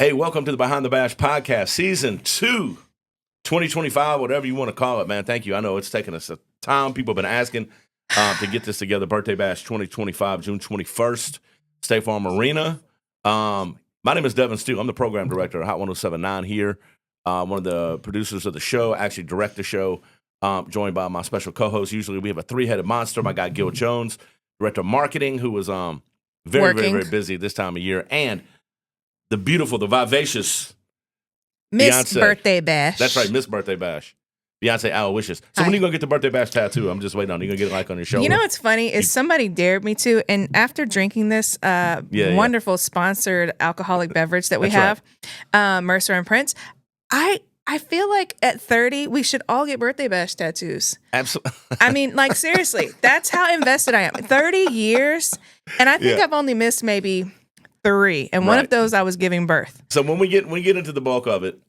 Hey, welcome to the Behind the Bash podcast, season 2, 2025, whatever you want to call it, man. Thank you. I know it's taken us a time. People have been asking to get this together. Birthday Bash 2025, June 21st, State Farm Arena. My name is Devin Steele. I'm the program director of Hot 1079 here. One of the producers of the show, actually direct the show, joined by my special co-host. Usually we have a three-headed monster, my guy Gil Jones, director of marketing, who was very busy this time of year, and the beautiful, the vivacious Miss Beyonce. Birthday Bash. That's right, Miss Birthday Bash. Beyonce Alowishus. So when are you going to get the Birthday Bash tattoo? I'm just waiting on it. You going to get it like on your shoulder? You know what's funny is somebody dared me to, and after drinking this wonderful sponsored alcoholic beverage that we have, Mercer and Prince, I feel like at 30, we should all get Birthday Bash tattoos. Absolutely. I mean, like, seriously, that's how invested I am. 30 years, and I think I've only missed maybe 3, and one of those I was giving birth. So when we get into the bulk of it,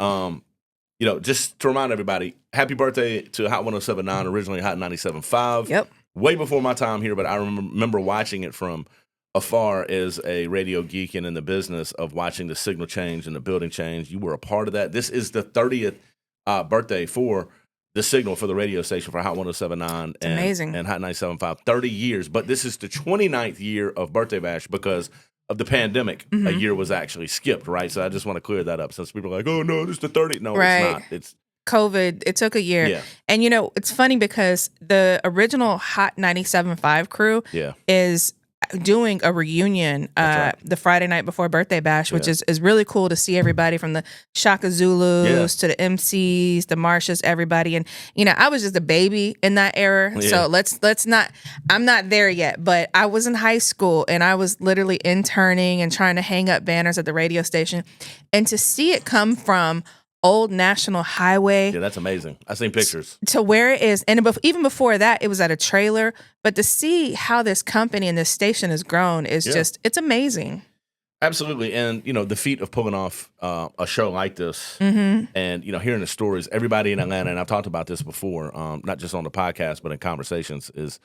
just to remind everybody, happy birthday to Hot 1079, originally Hot 97.5. Yep. Way before my time here, but I remember watching it from afar as a radio geek and in the business of watching the signal change and the building change. You were a part of that. This is the 30th birthday for the signal for the radio station for Hot 1079 and Hot 97.5. 30 years, but this is the 29th year of Birthday Bash because of the pandemic. A year was actually skipped, right? So I just want to clear that up since people are like, oh no, this is the 30th. No, it's not. It's COVID. It took a year. Yeah. And it's funny because the original Hot 97.5 crew is doing a reunion the Friday night before Birthday Bash, which is really cool to see everybody from the Shaka Zulus to the MCs, the Marshes, everybody. And I was just a baby in that era, so let's not. I'm not there yet, but I was in high school and I was literally interning and trying to hang up banners at the radio station, and to see it come from Old National Highway. Yeah, that's amazing. I've seen pictures. To where it is. And even before that, it was at a trailer. But to see how this company and this station has grown is it's amazing. Absolutely. And, the feat of pulling off a show like this and, hearing the stories, everybody in Atlanta, and I've talked about this before, not just on the podcast, but in conversations, is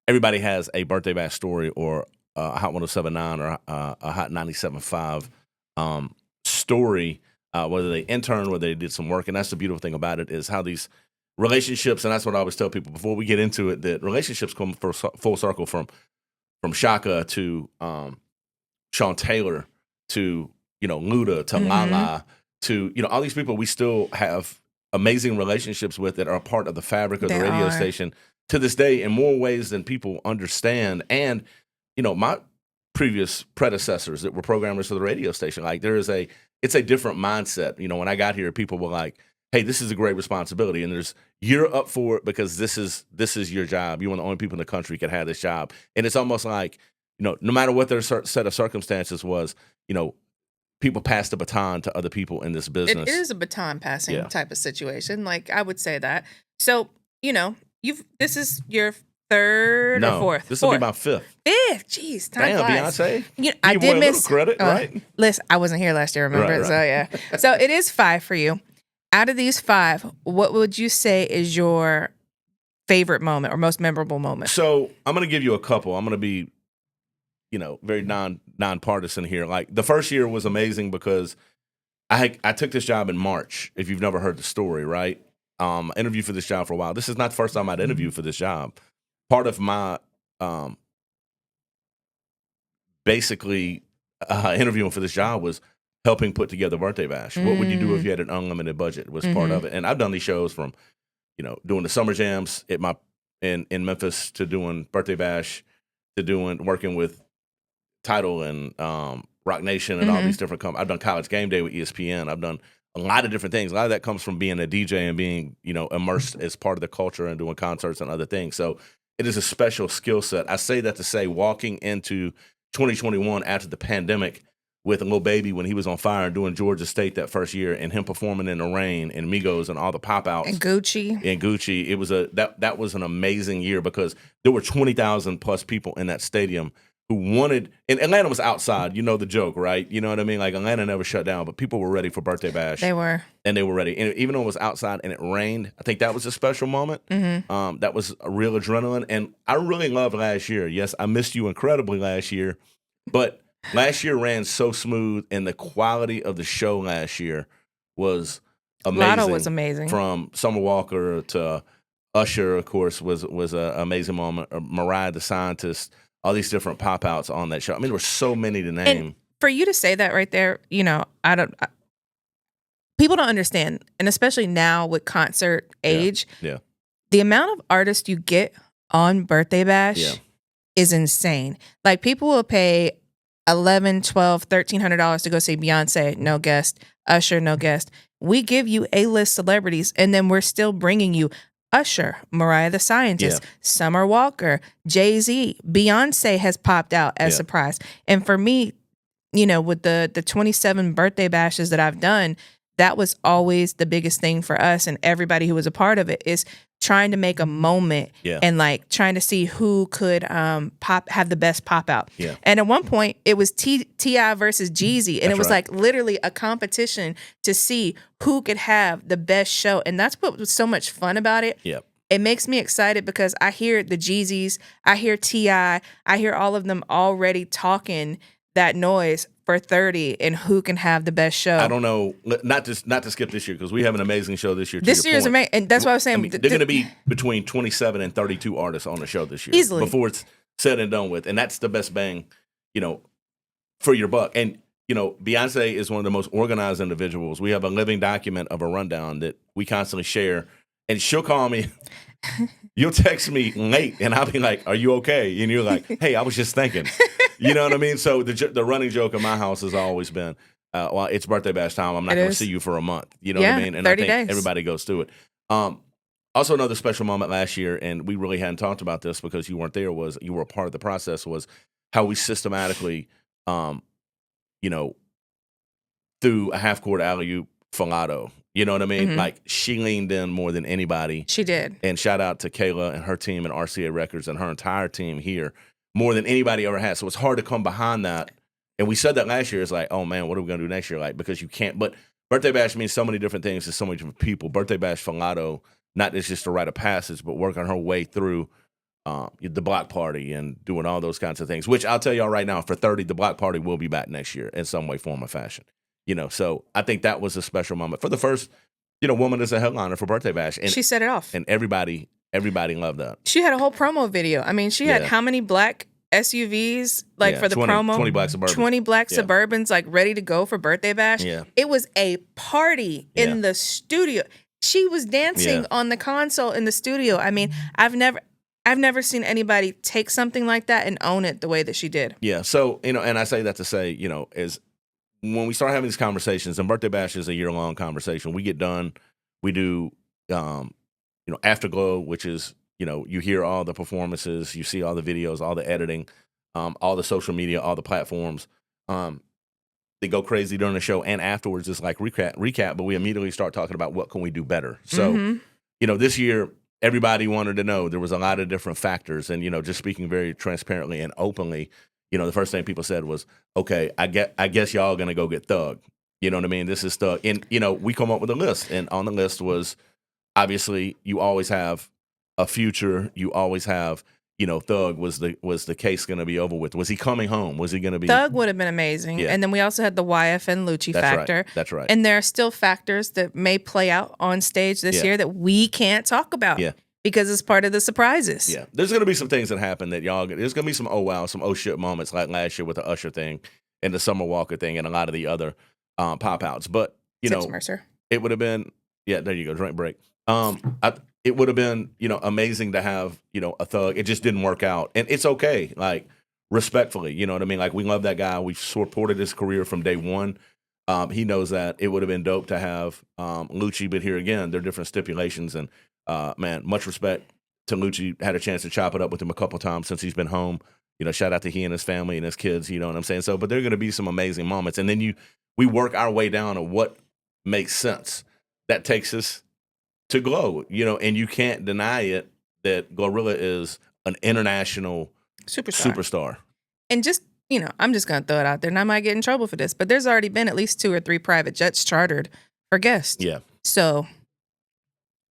everybody has a Birthday Bash story or a Hot 1079 or a Hot 97.5 story. Whether they interned, whether they did some work. And that's the beautiful thing about it is how these relationships, and that's what I always tell people before we get into it, that relationships come full circle from Shaka to Sean Taylor to, Luda to Lala to, all these people we still have amazing relationships with that are a part of the fabric of the radio station to this day in more ways than people understand. And, my previous predecessors that were programmers for the radio station, like it's a different mindset. When I got here, people were like, hey, this is a great responsibility. And you're up for it because this is your job. You're one of the only people in the country can have this job. And it's almost like, no matter what their set of circumstances was, people pass the baton to other people in this business. It is a baton passing type of situation. Like, I would say that. So, this is your third or fourth? This will be my fifth. Fifth? Jeez, time flies. Beyonce. I did miss credit, right? Listen, I wasn't here last year, remember? Right. So, yeah. So, it is 5 for you. Out of these 5, what would you say is your favorite moment or most memorable moment? So, I'm going to give you a couple. I'm going to be, very nonpartisan here. Like, the first year was amazing because I took this job in March, if you've never heard the story, right? I interviewed for this job for a while. This is not the first time I'd interviewed for this job. Part of my basically interviewing for this job was helping put together Birthday Bash. What would you do if you had an unlimited budget was part of it. And I've done these shows from, doing the summer jams in Memphis to doing Birthday Bash to working with Tidal and Rock Nation and all these different companies. I've done College Game Day with ESPN. I've done a lot of different things. A lot of that comes from being a DJ and being, immersed as part of the culture and doing concerts and other things. So it is a special skill set. I say that to say walking into 2021 after the pandemic with a little baby when he was on fire and doing Georgia State that first year and him performing in the rain and Migos and all the pop outs. And Gucci. It was that was an amazing year because there were 20,000 plus people in that stadium who wanted, and Atlanta was outside, the joke, right? You know what I mean? Like Atlanta never shut down, but people were ready for Birthday Bash. They were. And they were ready. And even though it was outside and it rained, I think that was a special moment. That was a real adrenaline. And I really loved last year. Yes, I missed you incredibly last year, but last year ran so smooth, and the quality of the show last year was amazing. Lotto was amazing. From Summer Walker to Usher, of course, was an amazing moment. Mariah the Scientist, all these different pop outs on that show. I mean, there were so many to name. And for you to say that right there, people don't understand, and especially now with concert age, the amount of artists you get on Birthday Bash is insane. Like, people will pay $1,100, $1,200, $1,300 to go see Beyonce, no guest. Usher, no guest. We give you A-list celebrities, and then we're still bringing you Usher, Mariah the Scientist, Summer Walker, Jay-Z, Beyonce has popped out as surprise. And for me, with the 27 birthday bashes that I've done, that was always the biggest thing for us and everybody who was a part of it, is trying to make a moment and like trying to see who could have the best pop out. Yeah. And at one point it was T.I. versus Jeezy, and it was like literally a competition to see who could have the best show. And that's what was so much fun about it. Yeah. It makes me excited because I hear the Jeezys, I hear T.I., I hear all of them already talking that noise for 30 and who can have the best show. I don't know, not to skip this year, because we have an amazing show this year. This year is amazing, and that's what I was saying. I mean, they're going to be between 27 and 32 artists on the show this year. Easily. Before it's said and done with, and that's the best bang, for your buck. And, Beyonce is one of the most organized individuals. We have a living document of a rundown that we constantly share, and she'll call me. You'll text me late, and I'll be like, "Are you okay?" And you're like, "Hey, I was just thinking." You know what I mean? So the running joke in my house has always been, "Well, it's birthday bash time. I'm not going to see you for a month." You know what I mean? And 30 I think days. everybody goes through it. Also, another special moment last year, and we really hadn't talked about this because you weren't there. Was you were a part of the process? Was how we systematically, threw a half court alley-oop for Lotto. You know what I mean? Mm-hmm. Like, she leaned in more than anybody. She did. And shout out to Kayla and her team and RCA Records and her entire team here, more than anybody ever has. So it's hard to come behind that. And we said that last year. It's like, oh man, what are we going to do next year? Like, because you can't. But Birthday Bash means so many different things to so many different people. Birthday Bash for Lotto, not just a rite of passage, but working her way through the block party and doing all those kinds of things, which I'll tell y'all right now, for 30, the block party will be back next year in some way, form, or fashion. So I think that was a special moment for the first, woman as a headliner for Birthday Bash. And she set it off. And everybody loved that. She had a whole promo video. I mean, she had how many black SUVs for the 20, promo? 20 black Suburbans. 20 black Suburbans ready to go for Birthday Bash. Yeah. It was a party in the studio. She was dancing on the console in the studio. I mean, I've never seen anybody take something like that and own it the way that she did. Yeah. So, and I say that to say, is when we start having these conversations, and Birthday Bash is a year-long conversation, we get done, we do, Afterglow, which is, you hear all the performances, you see all the videos, all the editing, all the social media, all the platforms. They go crazy during the show, and afterwards it's like recap, but we immediately start talking about what can we do better. So, this year, everybody wanted to know. There was a lot of different factors, and, just speaking very transparently and openly, the first thing people said was, okay, I guess y'all gonna go get Thug. You know what I mean? This is Thug. And, we come up with a list, and on the list was, obviously, you always have a Future. You always have, Thug. Was the case gonna be over with? Was he coming home? Was he gonna be? Thug would have been amazing. Yeah. And then we also had the YFN Lucci factor. Right. That's right. And there are still factors that may play out on stage this year that we can't talk about. Yeah. Because it's part of the surprises. Yeah. There's going to be some things that happen that there's going to be some oh wow, some oh shit moments like last year with the Usher thing and the Summer Walker thing and a lot of the other pop outs. But, Mercer. It would have been, there you go, drink break. It would have been, amazing to have, a Thug. It just didn't work out. And it's okay. Like, respectfully, you know what I mean? Like, we love that guy. We've supported his career from day one. He knows that. It would have been dope to have Lucci, but here again, there are different stipulations. And man, much respect to Lucci. Had a chance to chop it up with him a couple times since he's been home. Shout out to he and his family and his kids. You know what I'm saying? So, but there are going to be some amazing moments, and then we work our way down to what makes sense. That takes us to Glow. And you can't deny it that GloRilla is an international superstar. And just I'm just going to throw it out there, and I might get in trouble for this, but there's already been at least 2 or 3 private jets chartered for guests. Yeah. So.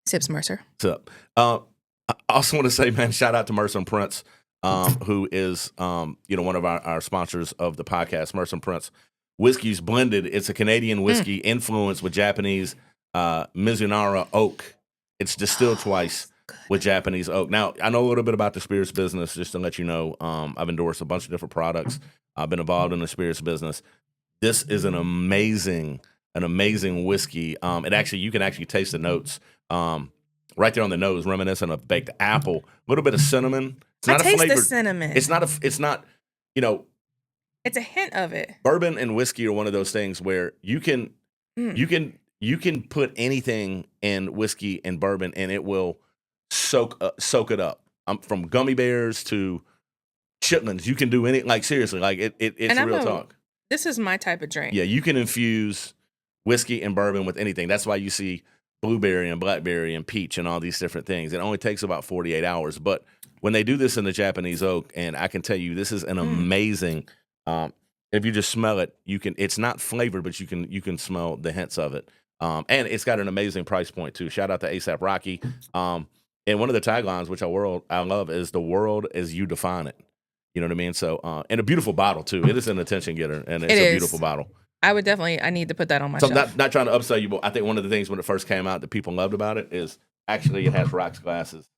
Sips Mercer. What's up? I also want to say, man, shout out to Mercer and Prince. who is one of our sponsors of the podcast, Mercer Prince. Whiskey's blended. It's a Canadian whiskey influenced with Japanese Mizunara oak. It's distilled twice with Japanese oak. Now, I know a little bit about the spirits business, just to let you know. I've endorsed a bunch of different products. I've been involved in the spirits business. This is an amazing whiskey. You can actually taste the notes right there on the nose, reminiscent of baked apple. A little bit of cinnamon. It's not I taste the cinnamon. It's not. It's a hint of it. Bourbon and whiskey are one of those things where you can put anything in whiskey and bourbon and it will soak it up. From gummy bears to chitlins. You can do any, like, seriously, like it's real talk. This is my type of drink. Yeah, you can infuse whiskey and bourbon with anything. That's why you see blueberry and blackberry and peach and all these different things. It only takes about 48 hours. But when they do this in the Japanese oak, and I can tell you, this is an amazing. If you just smell it, it's not flavored, but you can smell the hints of it. And it's got an amazing price point too. Shout out to ASAP Rocky. And one of the taglines, which I love, is "The world as you define it." You know what I mean? So, and a beautiful bottle too. It is an attention getter, and it's a beautiful bottle. I need to put that on my shelf. I'm not trying to upsell you, but I think one of the things when it first came out that people loved about it is actually it has rocks glasses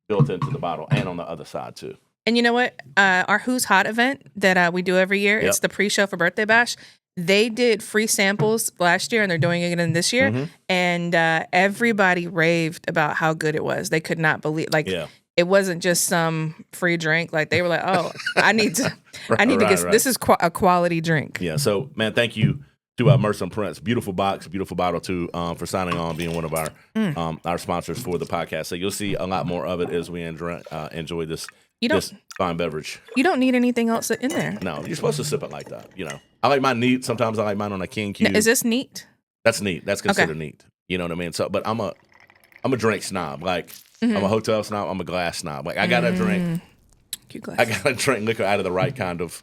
built into the bottle and on the other side too. And you know what? Our Who's Hot event that we do every year, it's the pre-show for Birthday Bash. They did free samples last year, and they're doing it again this year. Mm-hmm. And everybody raved about how good it was. They could not believe, it wasn't just some free drink. Like, they were like, "Oh, I need to get this is a quality drink." Yeah. So, man, thank you to Mercer Prince. Beautiful box, beautiful bottle too, for signing on, being one of our sponsors for the podcast. So you'll see a lot more of it as we enjoy this fine beverage. You don't need anything else in there. No, you're supposed to sip it like that. I like mine neat. Sometimes I like mine on a king cube. Now, is this neat? That's neat. That's considered neat. You know what I mean? So, but I'm a drink snob. Like, I'm a hotel snob. I'm a glass snob. Like, I gotta drink. Cute glass. I gotta drink liquor out of the right kind of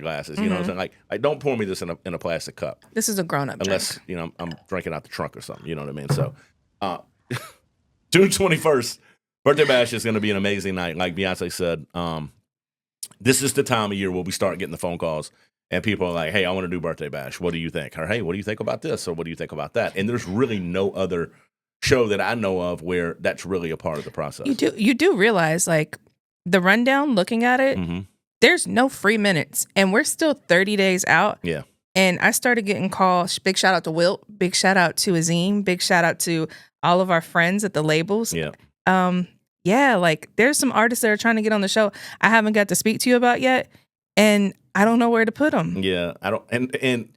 glasses. You know what I'm saying? Like, don't pour me this in a plastic cup. This is a grown-up unless drink. I'm drinking out the trunk or something. You know what I mean? So, June 21st. Birthday Bash is going to be an amazing night. Like Beyonce said, this is the time of year where we start getting the phone calls and people are like, "Hey, I want to do Birthday Bash. What do you think?" Or, "Hey, what do you think about this?" Or, "What do you think about that?" And there's really no other show that I know of where that's really a part of the process. You do realize, like, the rundown, looking at it, there's no free minutes. And we're still 30 days out. Yeah. And I started getting calls. Big shout out to Wilt. Big shout out to Azim. Big shout out to all of our friends at the labels. Yeah. Like, there's some artists that are trying to get on the show I haven't got to speak to you about yet, and I don't know where to put them. Yeah, I don't, and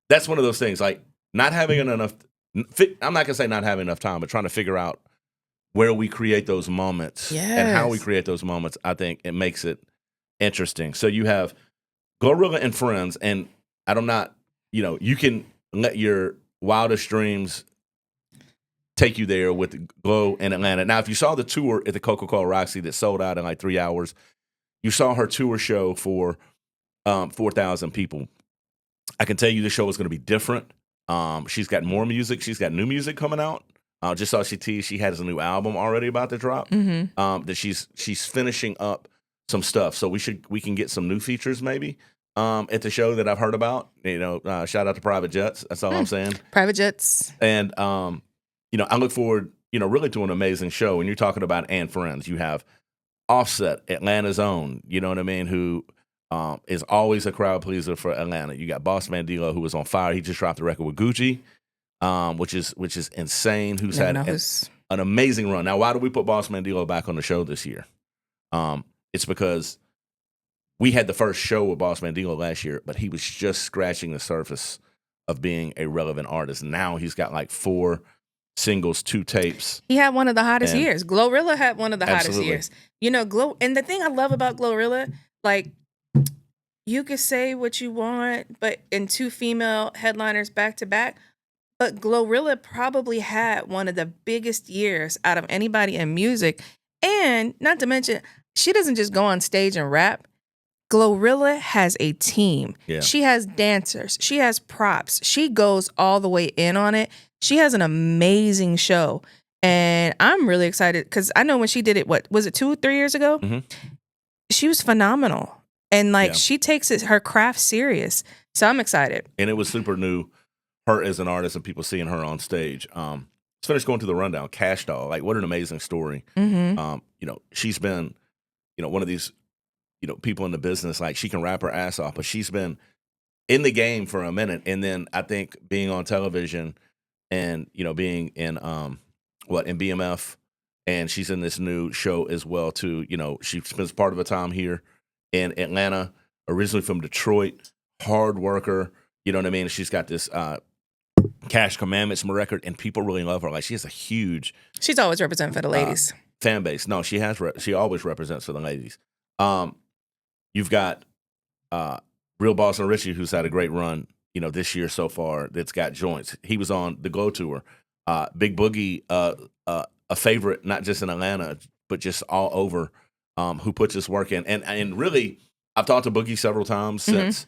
that's one of those things, like, not having enough. I'm not gonna say not having enough time, but trying to figure out where we create those moments and how we create those moments. I think it makes it interesting. So you have GloRilla and friends, and you can let your wildest dreams take you there with Glo in Atlanta. Now, if you saw the tour at the Coca-Cola Roxy that sold out in like 3 hours, you saw her tour show for 4,000 people. I can tell you the show is going to be different. She's got more music. She's got new music coming out. Just saw she teased she has a new album already about to drop. That she's finishing up some stuff. So we can get some new features maybe at the show that I've heard about. Shout out to Private Jets. That's all I'm saying. Private Jets. And I look forward, really to an amazing show. When you're talking about and friends, you have Offset, Atlanta's own, you know what I mean, who is always a crowd pleaser for Atlanta. You got Bossman Dlow, who was on fire. He just dropped the record with Gucci, which is insane. Who's had an amazing run. Now, why do we put Bossman Dlow back on the show this year? It's because we had the first show with Bossman Dlow last year, but he was just scratching the surface of being a relevant artist. Now he's got like 4 singles, 2 tapes. He had one of the hottest years. GloRilla had one of the hottest years. And the thing I love about GloRilla, like, you could say what you want, but in 2 female headliners back to back, but GloRilla probably had one of the biggest years out of anybody in music. And not to mention, she doesn't just go on stage and rap. GloRilla has a team. Yeah. She has dancers. She has props. She goes all the way in on it. She has an amazing show. And I'm really excited because I know when she did it, what was it, 2 or 3 years ago? Mm-hmm. She was phenomenal. And like she takes her craft serious. So I'm excited. And it was super new, her as an artist and people seeing her on stage. Let's finish going to the rundown. Cash Doll, like what an amazing story. Mm-hmm. She's been, one of these, people in the business, like she can rap her ass off, but she's been in the game for a minute. And then I think being on television and, being in, in BMF, and she's in this new show as well too. She spends part of her time here in Atlanta, originally from Detroit, hard worker. You know what I mean? She's got this Cash Commandments record, and people really love her. Like she has a huge. She's always representing for the ladies. Fan base. No, she has. She always represents for the ladies. You've got Real Bossman Richie, who's had a great run, this year so far. That's got joints. He was on the Glow tour. Big Boogie, a favorite, not just in Atlanta, but just all over. Who puts his work in, and really, I've talked to Boogie several times since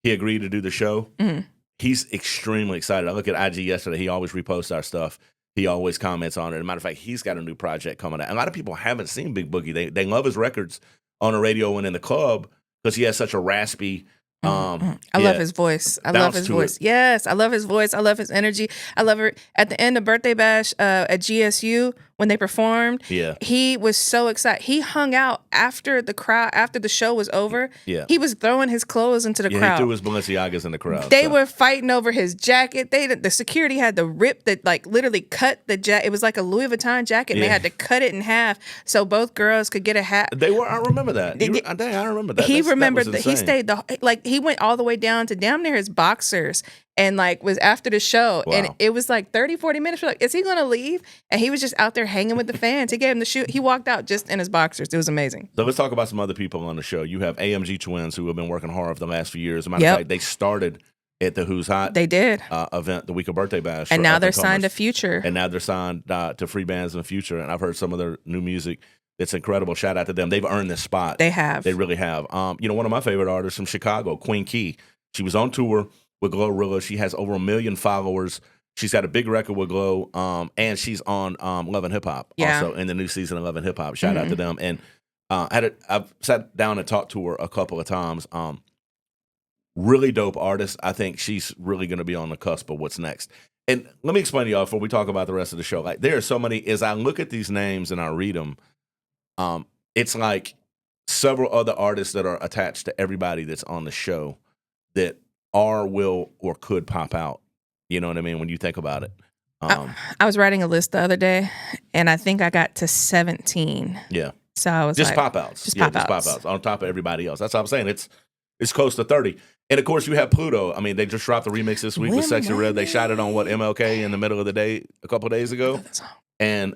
he agreed to do the show. Mm-hmm. He's extremely excited. I look at IG yesterday. He always reposts our stuff. He always comments on it. As a matter of fact, he's got a new project coming out. A lot of people haven't seen Big Boogie. They love his records on the radio and in the club because he has such a raspy. I love his voice. I love his voice. Yes, I love his voice. I love his energy. I love her. At the end of Birthday Bash at GSU when they performed, he was so excited. He hung out after the show was over. Yeah. He was throwing his clothes into the crowd. He threw his Balenciagas in the crowd. They were fighting over his jacket. The security had to rip literally cut the jacket. It was like a Louis Vuitton jacket, and they had to cut it in half so both girls could get a hat. I remember that. I remember that. He remembered that. He stayed he went all the way down to damn near his boxers and was after the show. Wow. And it was 30, 40 minutes. We're like, is he going to leave? And he was just out there hanging with the fans. He gave him the shoe. He walked out just in his boxers. It was amazing. So let's talk about some other people on the show. You have AMG twins who have been working hard for the last few years. As a matter of fact, they started at the Who's Hot they did event the week of Birthday Bash. And now they're signed to Future. And now they're signed to Free Bands in the Future. And I've heard some of their new music. It's incredible. Shout out to them. They've earned this spot. They have. They really have. One of my favorite artists from Chicago, Queen Key. She was on tour with GloRilla. She has over 1 million followers. She's got a big record with Glow, and she's on Love and Hip Hop also in the new season of Love and Hip Hop. Shout out to them. And I've sat down and talked to her a couple of times. Really dope artist. I think she's really going to be on the cusp of what's next. And let me explain to y'all before we talk about the rest of the show. There are so many. As I look at these names and I read them, it's like several other artists that are attached to everybody that's on the show that will, or could pop out. You know what I mean? When you think about it. I was writing a list the other day, and I think I got to 17. Yeah. So I was just pop-outs. Just pop-outs. Just pop-outs on top of everybody else. That's what I'm saying. It's close to 30. And, of course, you have Pluto. I mean, they just dropped the remix this week with Sexy Red. They shot it on, MLK in the middle of the day a couple of days ago. And,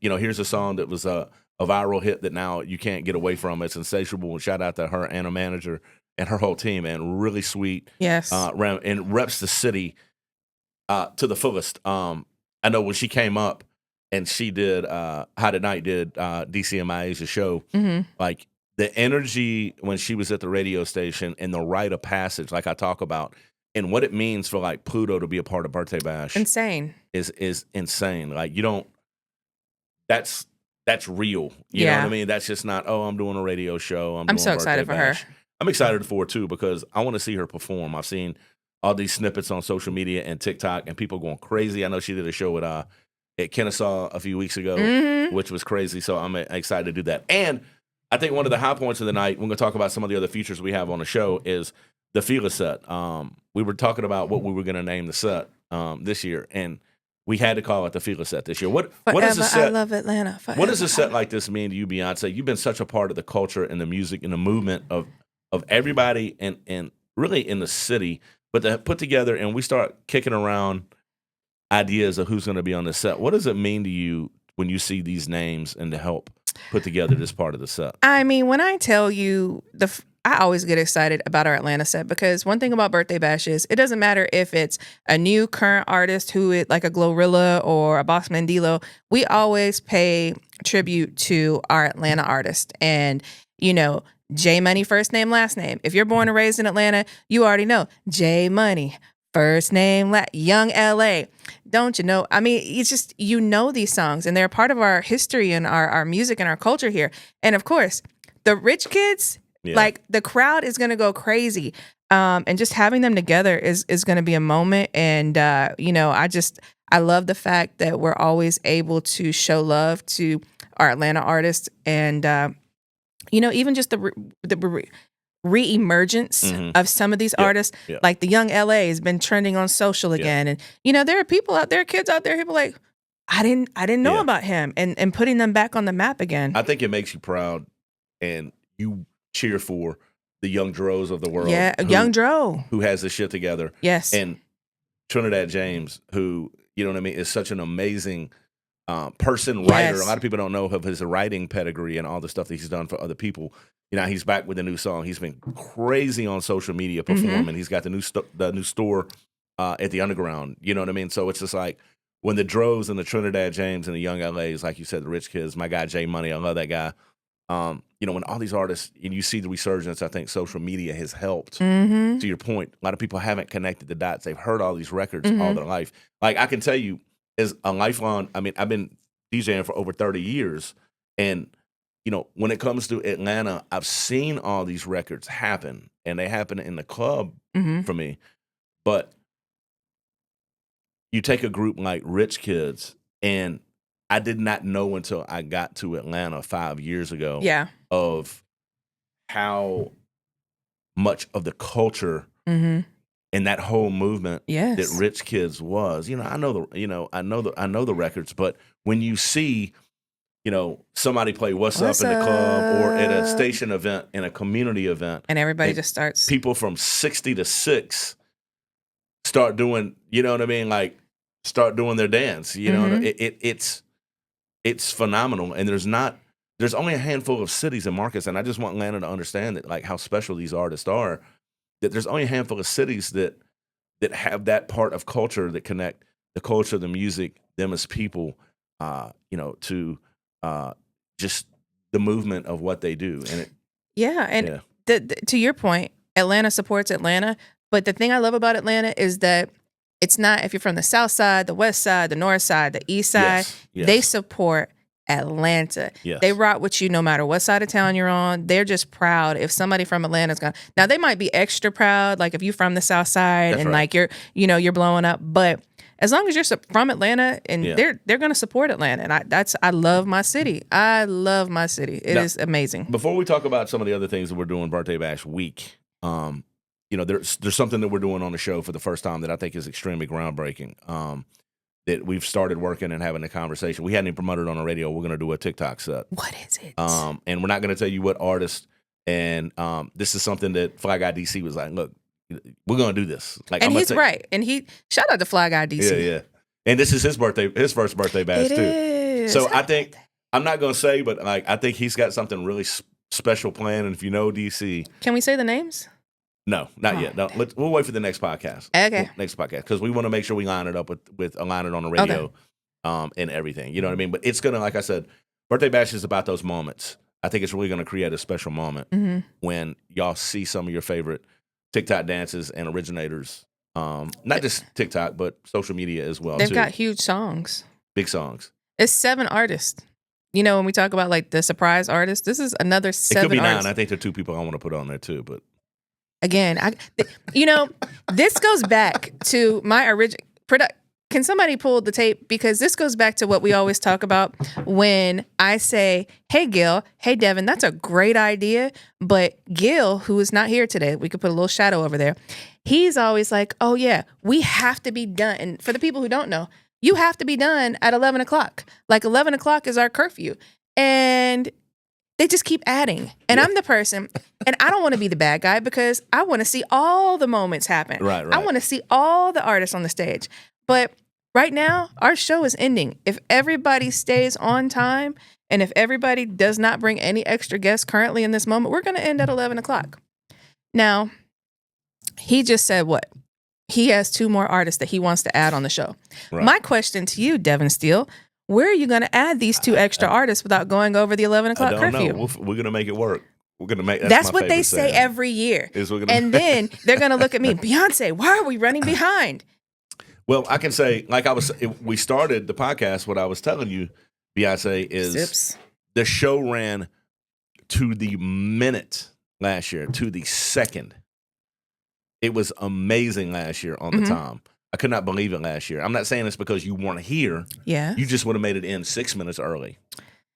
here's a song that was a viral hit that now you can't get away from. It's Insatiable. And shout out to her and her manager and her whole team, man. Really sweet. Yes. And reps the city to the fullest. I know when she came up and she did Hot at Night, did DCMI's show, like the energy when she was at the radio station and the rite of passage, like I talk about, and what it means for like Pluto to be a part of Birthday Bash. Insane. Is insane. Like that's real. You know what I mean? That's just not, I'm doing a radio show. I'm doing so excited for her. I'm excited for her too because I want to see her perform. I've seen all these snippets on social media and TikTok and people going crazy. I know she did a show at Kennesaw a few weeks ago, which was crazy. So I'm excited to do that. And I think one of the high points of the night, we're going to talk about some of the other features we have on the show, is the Fila set. We were talking about what we were going to name the set this year, and we had to call it the Fila set this year. What is a set? I love Atlanta. Forever. What does a set like this mean to you, Beyonce? You've been such a part of the culture and the music and the movement of everybody and really in the city. But to put together and we start kicking around ideas of who's going to be on the set, what does it mean to you when you see these names and to help put together this part of the set? I mean, when I tell you, I always get excited about our Atlanta set because one thing about Birthday Bash is it doesn't matter if it's a new current artist like a GloRilla or a Bossman Dlow. We always pay tribute to our Atlanta artist. And, J Money, first name, last name. If you're born and raised in Atlanta, you already know J Money, First name, Young LA. Don't you know? I mean, it's just, you know, these songs, and they're a part of our history and our music and our culture here. And of course, the rich kids, like the crowd is going to go crazy. And just having them together is going to be a moment. And, you know, I love the fact that we're always able to show love to our Atlanta artists. And, you know, even just the re-emergence of some of these artists, like the Young LA has been trending on social again. And, you know, there are people out there, kids out there, people like, I didn't know about him, and putting them back on the map again. I think it makes you proud, and you cheer for the Young Dros of the world. Yeah, Young Dro. Who has this shit together. Yes. And Trinidad James, who, you know what I mean, is such an amazing person, writer. A lot of people don't know of his writing pedigree and all the stuff that he's done for other people. You know, he's back with a new song. He's been crazy on social media performing. He's got the new store at the Underground. You know what I mean? So it's just like when the Dros and the Trinidad James and the Young LAs, like you said, the rich kids, my guy Jay Money, I love that guy. You know, when all these artists, and you see the resurgence, I think social media has helped. To your point, a lot of people haven't connected the dots. They've heard all these records all their life. Like, I can tell you, as a lifelong, I mean, I've been DJing for over 30 years. And, you know, when it comes to Atlanta, I've seen all these records happen. And they happen in the club for me. But you take a group like Rich Kids, and I did not know until I got to Atlanta 5 years ago of how much of the culture and that whole movement that Rich Kids was. You know, I know the records, but when you see, you know, somebody play What's Up in the club or at a station event, in a community event, and everybody just starts, people from 60 to 6 start doing, you know what I mean, like start doing their dance. You know, it's phenomenal. And there's only a handful of cities and markets, and I just want Atlanta to understand that, like, how special these artists are, that there's only a handful of cities that have that part of culture, that connect the culture, the music, them as people, you know, to just the movement of what they do. And to your point, Atlanta supports Atlanta, but the thing I love about Atlanta is that it's not, if you're from the south side, the west side, the north side, the east side, they support Atlanta. They rock with you no matter what side of town you're on. They're just proud if somebody from Atlanta's gone. Now, they might be extra proud, like if you're from the south side like you're blowing up, but as long as you're from Atlanta, and they're going to support Atlanta. And I love my city. I love my city. It is amazing. Before we talk about some of the other things that we're doing Birthday Bash week, you know, there's something that we're doing on the show for the first time that I think is extremely groundbreaking. That we've started working and having a conversation. We hadn't even promoted it on the radio. We're going to do a TikTok set. What is it? And we're not going to tell you what artist. And this is something that Fly Guy DC was like, look, we're going to do this. Like, and he's right. And shout out to Fly Guy DC. Yeah. And this is his first birthday bash too. Is. So I think, I'm not going to say, but like, I think he's got something really special planned. And if you know DC. Can we say the names? No, not yet. No, we'll wait for the next podcast. Okay. Next podcast, because we want to make sure we line it up with align it on the radio, and everything. You know what I mean? But it's gonna, like I said, Birthday Bash is about those moments. I think it's really gonna create a special moment when y'all see some of your favorite TikTok dances and originators. Not just TikTok, but social media as well. They've got huge songs, big songs. It's 7 artists. You know, when we talk about like the surprise artist, this is another 7. It could be 9. artists. I think there are 2 people I want to put on there too, but. Again, you know, this goes back to my original product. Can somebody pull the tape? Because this goes back to what we always talk about when I say, hey, Gil, hey, Devin, that's a great idea. But Gil, who is not here today, we could put a little shadow over there. He's always like, oh, yeah, we have to be done. And for the people who don't know, you have to be done at 11 o'clock. Like 11 o'clock is our curfew. And they just keep adding. And I'm the person, and I don't want to be the bad guy because I want to see all the moments happen. Right. I want to see all the artists on the stage. But right now, our show is ending. If everybody stays on time, and if everybody does not bring any extra guests currently in this moment, we're going to end at 11 o'clock. Now, he just said what? He has 2 more artists that he wants to add on the show. Right. My question to you, Devin Steele, where are you going to add these 2 extra artists without going over the 11 o'clock curfew? We're going to make it work. we're gonna make. That's what they say every year. And then they're gonna look at me, Beyonce. Why are we running behind? Well, I can say, we started the podcast. What I was telling you, Beyonce, is the show ran to the minute last year, to the second. It was amazing last year on the time. I could not believe it last year. I'm not saying this because you weren't here. Yeah. You just would have made it in 6 minutes early,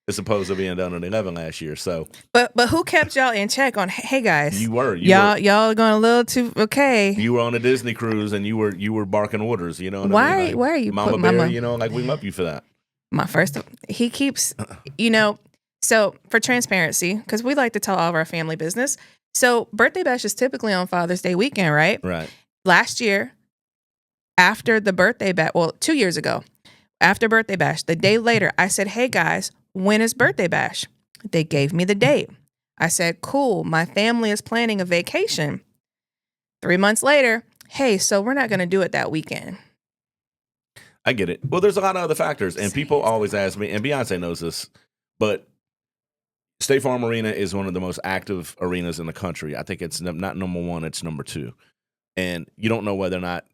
as opposed to being done at 11 last year. So, but who kept y'all in check on? Hey guys, you were y'all are going a little too okay. You were on a Disney cruise and you were barking orders. You know what why? I mean? Like, why are you, Mama Bear? You know, like we love you for that. He keeps, So for transparency, because we like to tell all of our family business. So birthday bash is typically on Father's Day weekend, right? Right. Last year, after the birthday bash, 2 years ago, after birthday bash, the day later, I said, hey guys, when is birthday bash? They gave me the date. I said, cool, my family is planning a vacation. 3 months later, hey, so we're not going to do it that weekend. I get it. Well, there's a lot of other factors, and people always ask me, and Beyonce knows this, but State Farm Arena is one of the most active arenas in the country. I think it's not number one, it's number two. And you don't know whether or not,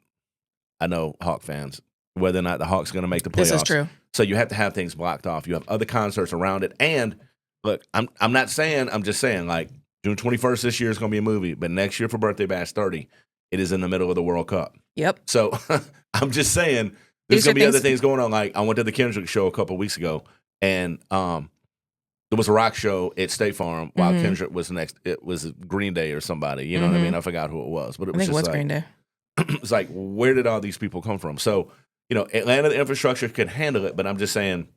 I know Hawk fans, whether or not the Hawks are going to make the playoffs. This is true. So you have to have things blocked off. You have other concerts around it. And look, I'm not saying, I'm just saying, like, June 21st this year is going to be a movie, but next year for Birthday Bash 30, it is in the middle of the World Cup. Yep. So I'm just saying, there's going to be other things going on. Like, I went to the Kendrick show a couple weeks ago, and there was a rock show at State Farm while Kendrick was next. It was Green Day or somebody. You know what I mean? I forgot who it was, but it was just like, Green Day. It's like, where did all these people come from? So, Atlanta, the infrastructure can handle it, but I'm just saying,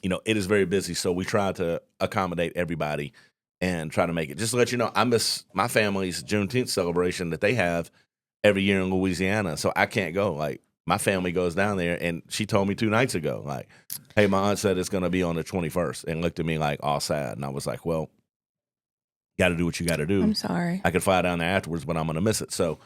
it is very busy. So we try to accommodate everybody and try to make it. Just to let you know, I miss my family's Juneteenth celebration that they have every year in Louisiana. So I can't go. Like, my family goes down there, and she told me 2 nights ago, like, hey, my aunt said it's going to be on the 21st, and looked at me like all sad. And I was like, well, got to do what you got to do. I'm sorry. I could fly down there afterwards, but I'm going to miss it. So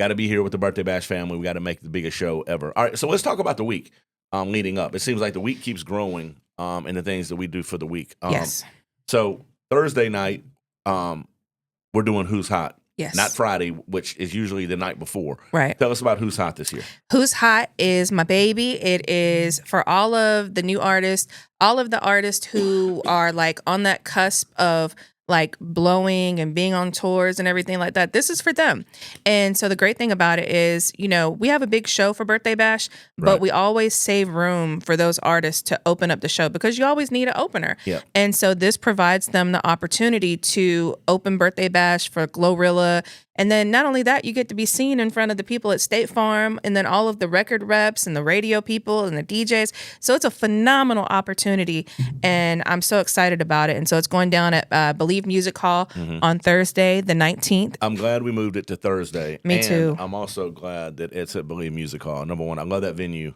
got to be here with the Birthday Bash family. We got to make the biggest show ever. All right, so let's talk about the week leading up. It seems like the week keeps growing in the things that we do for the week. Yes. So Thursday night, we're doing Who's Hot. Yes. Not Friday, which is usually the night before. Right. Tell us about Who's Hot this year. Who's Hot is my baby. It is for all of the new artists, all of the artists who are like on that cusp of like blowing and being on tours and everything like that. This is for them. And so the great thing about it is, we have a big show for Birthday Bash, but we always save room for those artists to open up the show because you always need an opener. Yep. And so this provides them the opportunity to open Birthday Bash for GloRilla. And then not only that, you get to be seen in front of the people at State Farm and then all of the record reps and the radio people and the DJs. So it's a phenomenal opportunity, and I'm so excited about it. And so it's going down at Believe Music Hall on Thursday, the 19th. I'm glad we moved it to Thursday. Me too. I'm also glad that it's at Believe Music Hall. Number one, I love that venue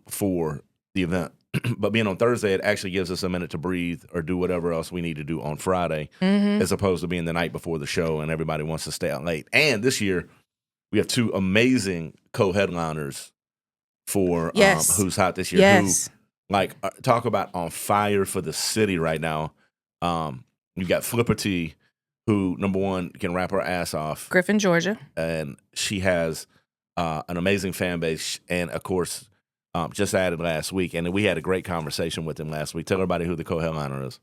for the event. But being on Thursday, it actually gives us a minute to breathe or do whatever else we need to do on Friday, as opposed to being the night before the show and everybody wants to stay out late. And this year, we have 2 amazing co-headliners for Who's Hot this year. Yes. Who, talk about on fire for the city right now. You got Flipper T, who, number one, can rap her ass off. Griffin, Georgia. And she has an amazing fan base. And, of course, just added last week, and we had a great conversation with him last week. Tell everybody who the co-headliner is.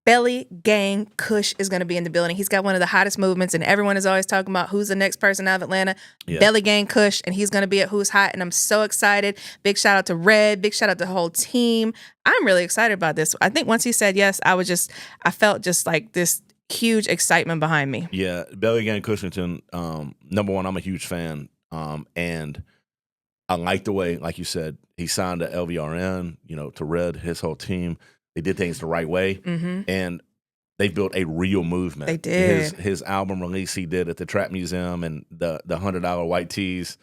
Belly Gang Kush is going to be in the building. He's got one of the hottest movements, and everyone is always talking about who's the next person out of Atlanta. Yeah. Belly Gang Kush, and he's going to be at Who's Hot, and I'm so excited. Big shout out to Red. Big shout out to the whole team. I'm really excited about this. I think once he said yes, I felt just like this huge excitement behind me. Yeah, Belly Gang Cushington, number one, I'm a huge fan, and I like the way, like you said, he signed to LVRN, to Red, his whole team. They did things the right way, and they've built a real movement. They did. His album release he did at the Trap Museum, and the $100 white tees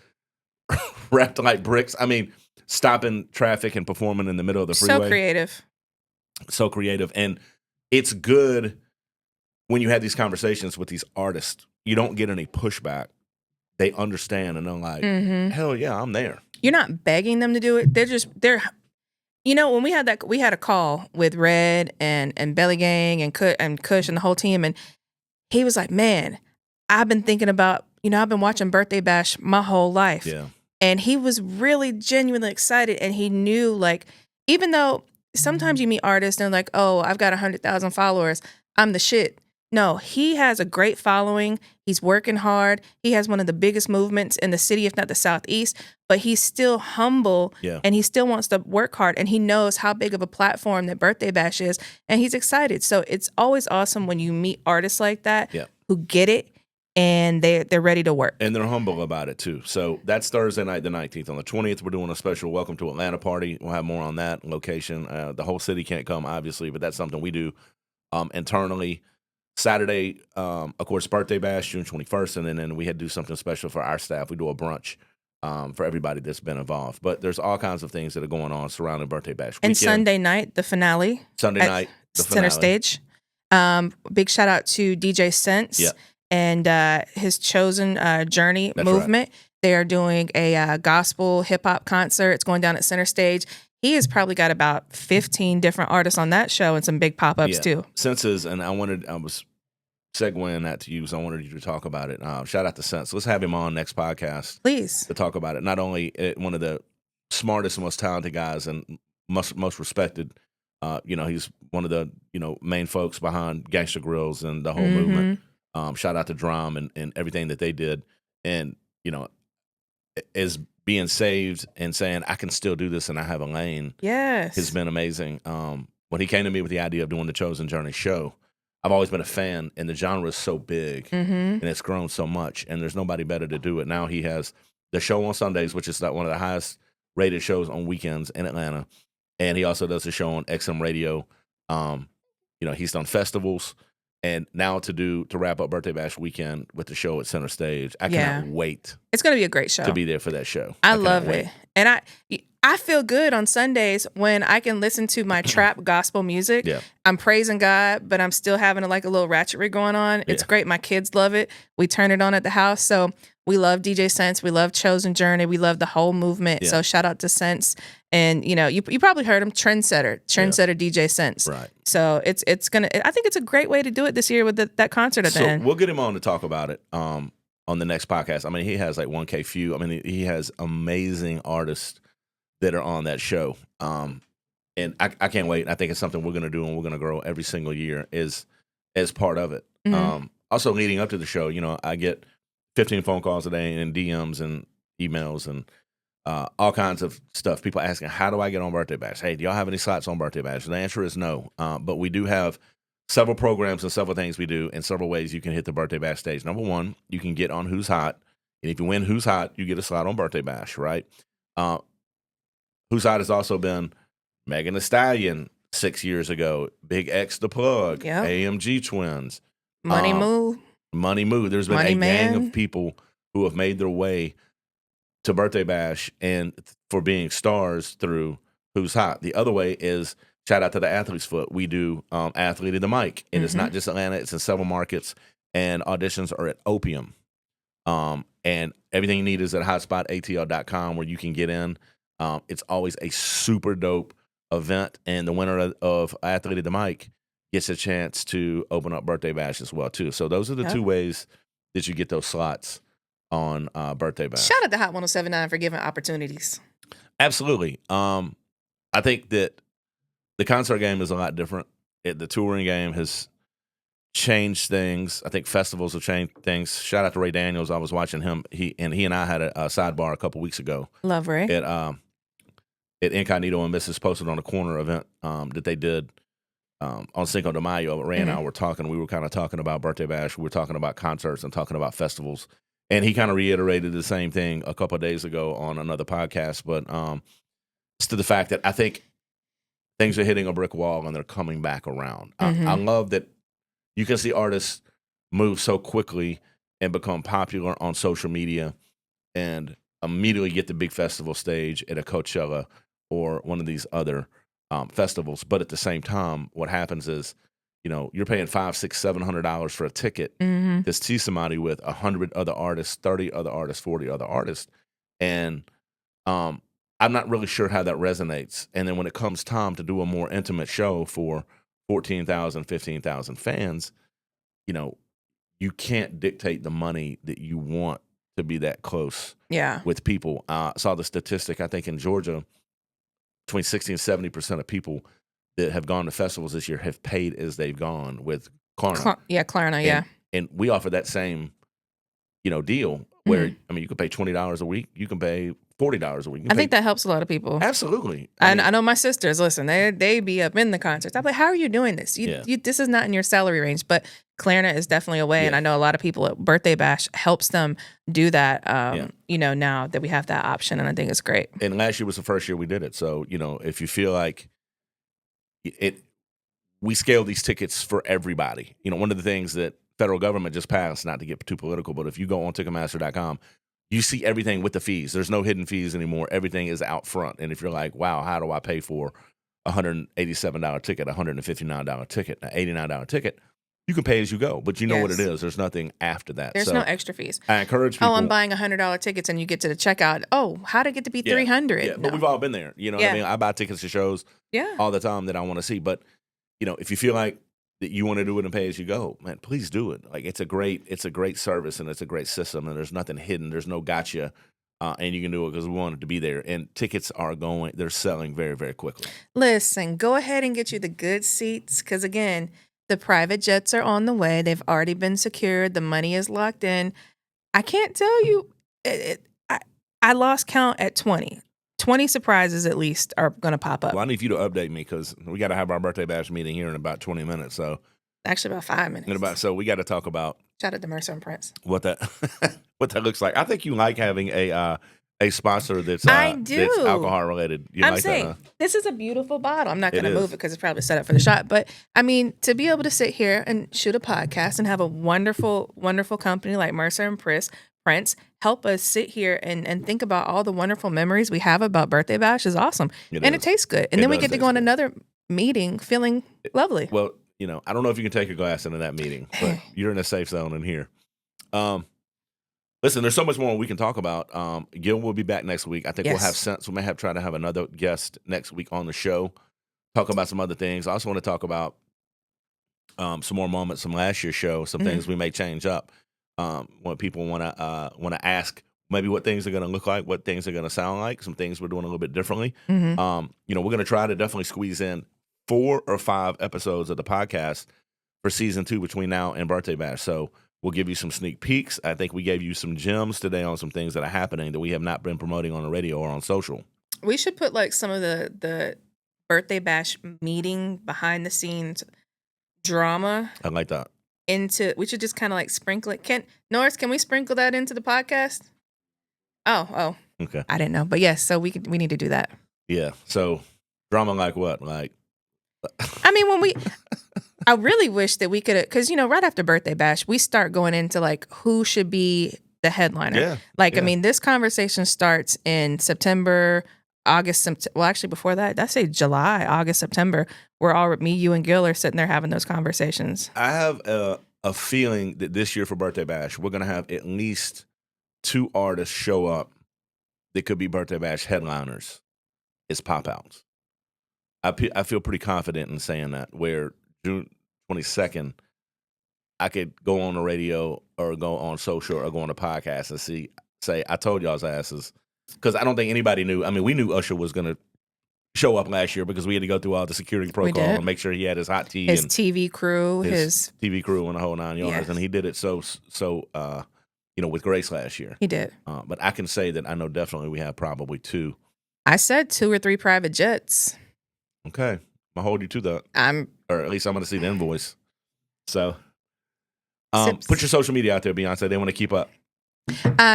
wrapped like bricks. I mean, stopping traffic and performing in the middle of the freeway. So creative. And it's good when you have these conversations with these artists. You don't get any pushback. They understand, and they're like, hell yeah, I'm there. You're not begging them to do it. When we had a call with Red and Belly Gang and Kush and the whole team, and he was like, "Man, I've been thinking about, I've been watching Birthday Bash my whole life." Yeah. And he was really genuinely excited, and he knew, like, even though sometimes you meet artists and they're like, "Oh, I've got 100,000 followers, I'm the shit." No, he has a great following. He's working hard. He has one of the biggest movements in the city, if not the Southeast, but he's still humble and he still wants to work hard, and he knows how big of a platform that Birthday Bash is, and he's excited. So it's always awesome when you meet artists like that who get it and they're ready to work. And they're humble about it too. So that's Thursday night, the 19th. On the 20th, we're doing a special Welcome to Atlanta party. We'll have more on that location. The whole city can't come, obviously, but that's something we do internally. Saturday, of course, Birthday Bash, June 21st, and then we had to do something special for our staff. We do a brunch for everybody that's been involved. But there's all kinds of things that are going on surrounding Birthday Bash weekend. And Sunday night, the finale. Sunday night, the Center finale. Stage. Big shout out to DJ Sense and his Chosen Journey movement. Right. They are doing a gospel hip-hop concert. It's going down at Center Stage. He has probably got about 15 different artists on that show and some big pop-ups too. Senses, and I was segueing that to you, so I wanted you to talk about it. Shout out to Sense. Let's have him on next podcast, please, to talk about it. Not only one of the smartest and most talented guys and most respected. He's one of the main folks behind Gangsta Grills and the whole movement. Shout out to Drum and everything that they did, and is being saved and saying, I can still do this and I have a lane. Yes. Has been amazing. When he came to me with the idea of doing the Chosen Journey show, I've always been a fan, and the genre is so big and it's grown so much, and there's nobody better to do it. Now he has the show on Sundays, which is one of the highest rated shows on weekends in Atlanta. And he also does a show on XM Radio. He's done festivals. And now to wrap up Birthday Bash weekend with the show at Center Stage, I cannot wait. It's going to be a great show. To be there for that show. I love it. And I feel good on Sundays when I can listen to my trap gospel music. Yeah. I'm praising God, but I'm still having a little ratchetry going on. It's great. My kids love it. We turn it on at the house. So we love DJ Sense. We love Chosen Journey. We love the whole movement. Yeah. So shout out to Sense. And you probably heard him, trendsetter DJ Sense. Right. So I think it's a great way to do it this year with that concert at the end. We'll get him on to talk about it on the next podcast. I mean, he has 1K view. I mean, he has amazing artists that are on that show. And I can't wait. I think it's something we're going to do, and we're going to grow every single year as part of it. Also, leading up to the show, I get 15 phone calls a day and DMs and emails and all kinds of stuff. People asking, how do I get on Birthday Bash? Hey, do y'all have any slots on Birthday Bash? And the answer is no. But we do have several programs and several things we do, and several ways you can hit the Birthday Bash stage. Number one, you can get on Who's Hot. And if you win Who's Hot, you get a slot on Birthday Bash, right? Who's Hot has also been Megan Thee Stallion 6 years ago, Big X The Plug, AMG Twins. Money Move. There's been a gang of people who have made their way to Birthday Bash and for being stars through Who's Hot. The other way is shout out to the Athlete's Foot. We do Athlete of the Mic. And it's not just Atlanta, it's in several markets, and auditions are at Opium. And everything you need is at HOTSPOTATL.com, where you can get in. It's always a super dope event, and the winner of Athlete of the Mic gets a chance to open up Birthday Bash as well too. So those are the two ways that you get those slots on Birthday Bash. Shout out to Hot 107.9 for giving opportunities. Absolutely. I think that the concert game is a lot different. The touring game has changed things. I think festivals have changed things. Shout out to Ray Daniels. I was watching him. He and I had a sidebar a couple weeks ago. Love Ray. At Incognito and Mrs. Posted on the Corner event that they did on Cinco de Mayo. Ray and I were talking. We were kind of talking about Birthday Bash. We were talking about concerts and talking about festivals. And he kind of reiterated the same thing a couple of days ago on another podcast. But it's to the fact that I think things are hitting a brick wall and they're coming back around. I love that you can see artists move so quickly and become popular on social media and immediately get the big festival stage at a Coachella or one of these other festivals. But at the same time, what happens is, you're paying $500, $600, $700 for a ticket to see somebody with 100 other artists, 30 other artists, 40 other artists. And I'm not really sure how that resonates. And then when it comes time to do a more intimate show for 14,000, 15,000 fans, you know, you can't dictate the money that you want to be that close with people. I saw the statistic, I think in Georgia, between 60 and 70% of people that have gone to festivals this year have paid as they've gone with Klarna. Klarna, And we offer that same, deal where, you can pay $20 a week. You can pay $40 a week. I think that helps a lot of people. Absolutely. I know my sisters, listen, they be up in the concerts. I'm like, how are you doing this? This is not in your salary range, but Klarna is definitely a way. And I know a lot of people at Birthday Bash helps them do that, now that we have that option. And I think it's great. And last year was the first year we did it. So, if you feel like we scale these tickets for everybody. One of the things that federal government just passed, not to get too political, but if you go on Ticketmaster.com, you see everything with the fees. There's no hidden fees anymore. Everything is out front. And if you're like, wow, how do I pay for a $187 ticket, a $159 ticket, an $89 ticket? You can pay as you go, but you know what it is. There's nothing after that. There's no extra fees. I encourage people. Oh, I'm buying $100 tickets and you get to the checkout. Oh, how'd it get to be $300? Yeah, but we've all been there. You know what I mean? I buy tickets to shows all the time that I want to see. But, if you feel like that you want to do it and pay as you go, man, please do it. Like it's a great service and it's a great system and there's nothing hidden. There's no gotcha. And you can do it because we wanted to be there. And tickets they're selling very, very quickly. Listen, go ahead and get you the good seats because, again, the private jets are on the way. They've already been secured. The money is locked in. I can't tell you. I lost count at 20. 20 surprises at least are going to pop up. Well, I need you to update me because we got to have our Birthday Bash meeting here in about 20 minutes. So actually about 5 minutes. So we got to talk about. Shout out to Mercer and Prince. What that looks like. I think you like having a sponsor that's alcohol related. I'm saying this is a beautiful bottle. I'm not going to move it because it's probably set up for the shot. But I mean, to be able to sit here and shoot a podcast and have a wonderful, wonderful company like Mercer and Prince help us sit here and think about all the wonderful memories we have about Birthday Bash is awesome. It tastes good. And then we get to go on another meeting feeling lovely. Well, I don't know if you can take a glass into that meeting, but you're in a safe zone in here. Listen, there's so much more we can talk about. Gil will be back next week. I think we'll have sense. We may have tried to have another guest next week on the show, talk about some other things. I also want to talk about some more moments from last year's show, some things we may change up. When people want to ask maybe what things are going to look like, what things are going to sound like, some things we're doing a little bit differently. We're going to try to definitely squeeze in 4 or 5 episodes of the podcast for season 2 between now and Birthday Bash. So we'll give you some sneak peeks. I think we gave you some gems today on some things that are happening that we have not been promoting on the radio or on social. We should put like some of the Birthday Bash meeting behind the scenes drama. I like that. We should just kind of like sprinkle it. Can we sprinkle that into the podcast? Oh. Okay. I didn't know. But yes, so we need to do that. Yeah. So drama like what? Like I mean, I really wish that we could, because right after Birthday Bash, we start going into like who should be the headliner. Yeah. I mean, this conversation starts in September, August. Well, actually, before that, I say July, August, September. Me, you, and Gil are sitting there having those conversations. I have a feeling that this year for Birthday Bash, we're gonna have at least 2 artists show up that could be Birthday Bash headliners. It's pop outs. I feel pretty confident in saying that. Where June 22nd, I could go on the radio or go on social or go on a podcast and say, I told y'all's asses. Because I don't think anybody knew. I mean, we knew Usher was going to show up last year because we had to go through all the security protocol and make sure he had his hot tea. His TV crew. His TV crew and the whole 9 yards. Yes. And he did it so with grace last year. He did. But I can say that I know definitely we have probably 2. I said 2 or 3 private jets. Okay. I'll hold you to that. Or at least I'm going to see the invoice. So put your social media out there, Beyonce. They want to keep up.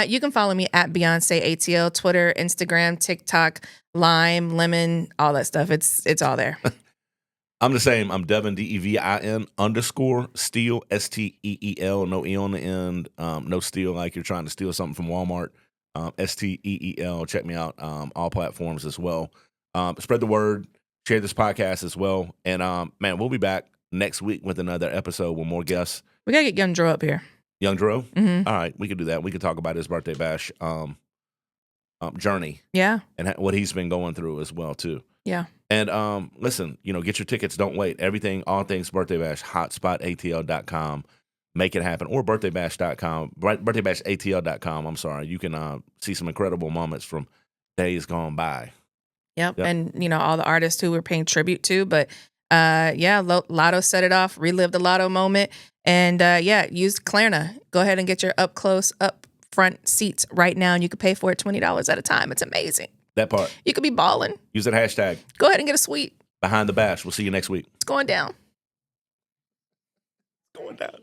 You can follow me at Beyonce ATL, Twitter, Instagram, TikTok, Lime, Lemon, all that stuff. It's all there. I'm the same. I'm Devin, DEVIN _Steel, STEEL, no E on the end, no steal like you're trying to steal something from Walmart. STEEL. Check me out. All platforms as well. Spread the word. Share this podcast as well. And man, we'll be back next week with another episode with more guests. We gotta get Young Dro up here. Young Dro? Mm-hmm. All right, we can do that. We can talk about his Birthday Bash journey. Yeah. And what he's been going through as well too. Yeah. And listen, get your tickets. Don't wait. Everything, all things Birthday Bash, HOTSPOTATL.com. Make it happen. Or birthdaybash.com. BirthdayBashATL.com. I'm sorry. You can see some incredible moments from days gone by. Yep. And, all the artists who we're paying tribute to. But, Lotto set it off, relive the Lotto moment. And, use Klarna. Go ahead and get your up close, up front seats right now. And you can pay for it $20 at a time. It's amazing. That part. You could be balling. Use that hashtag. Go ahead and get a suite. Behind the Bash. We'll see you next week. It's going down. Going down.